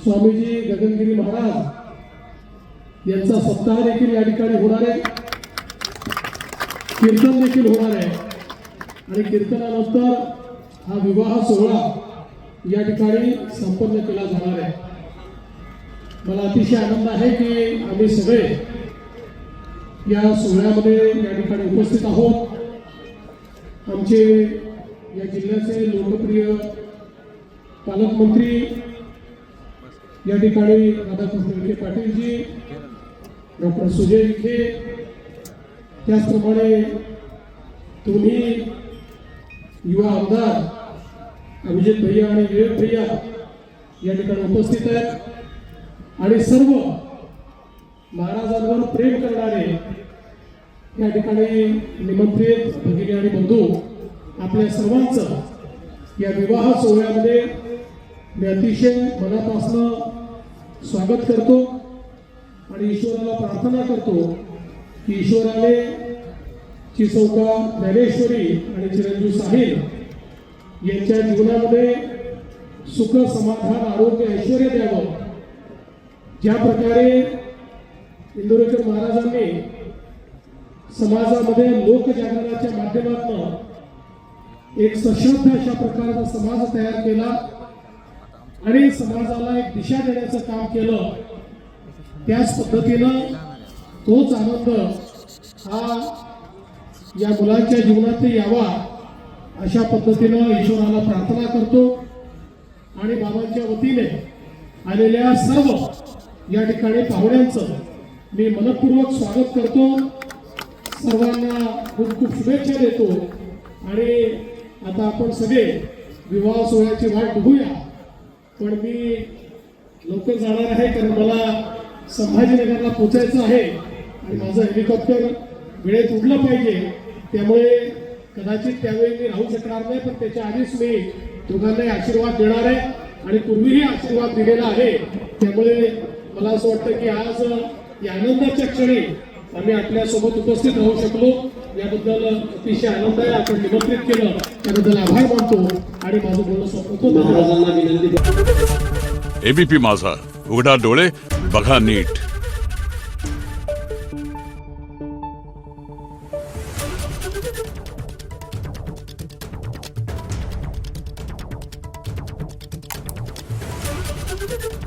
स्वामीजी गगनगिरी महाराज यांचा सप्ताह देखील या ठिकाणी होणार आहे, कीर्तन देखील होणार आहे आणि कीर्तनानंतर हा विवाह सोहळा या ठिकाणी संपन्न केला जाणार आहे। मला अतिशय आनंद आहे की आम्ही सगळे या सोहळ्यामध्ये या ठिकाणी उपस्थित आहोत। आमचे या जिल्ह्याचे लोकप्रिय पालकमंत्री या ठिकाणी राधाकृष्ण विखे पाटीलजी, डॉक्टर सुजय विखे, त्याचप्रमाणे तुम्ही युवा आमदार अभिजित भैया आणि विवेक भैया या ठिकाणी उपस्थित आहेत आणि सर्व महाराजांवर प्रेम करणारे या ठिकाणी निमंत्रित भगिनी आणि बंधू, आपल्या सर्वांचं या विवाह सोहळ्यामध्ये मी अतिशय मनापासून स्वागत करतो आणि ईश्वराला प्रार्थना करतो की ईश्वराने चिसौका ज्ञानेश्वरी आणि चिरंजीव साहिल यांच्या जीवनामध्ये सुख, समाधान, आरोग्य, ऐश्वर्य द्यावं। ज्या प्रकारे इंदुरीकर महाराजांनी समाजामध्ये लोकजागरणाच्या माध्यमातून एक सशक्त अशा प्रकारचा समाज तयार केला आणि समाजाला एक दिशा देण्याचं काम केलं, त्याच पद्धतीनं तोच आनंद हा या मुलांच्या जीवनात यावा अशा पद्धतीनं ईश्वराला प्रार्थना करतो आणि बाबांच्या वतीने आलेल्या सर्व या ठिकाणी पाहुण्यांचं मी मनपूर्वक स्वागत करतो। सर्वांना खूप खूप शुभेच्छा देतो आणि आता आपण सगळे विवाह सोहळ्याची वाट बघूया, पण मी लवकर जाणार आहे कारण मला संभाजीनगरला पोहोचायचं आहे आणि माझं हेलिकॉप्टर वेळेत उडलं पाहिजे, त्यामुळे कदाचित त्यावेळी मी राहू शकणार नाही, पण त्याच्या आधीच मी दोघांनाही आशीर्वाद देणार आहे आणि पूर्वीही आशीर्वाद दिलेला आहे। त्यामुळे मला असं वाटतं की आज या आनंदाच्या क्षणी आम्ही आपल्यासोबत उपस्थित राहू शकलो, याबद्दल अतिशय आनंद आहे। आपण निमंत्रित केलं त्याबद्दल आभार मानतो आणि माझं बोलणं संपवतो। महाराजांना विनंती। एबीपी माझा, उघडा डोळे बघा नीट। Thank you.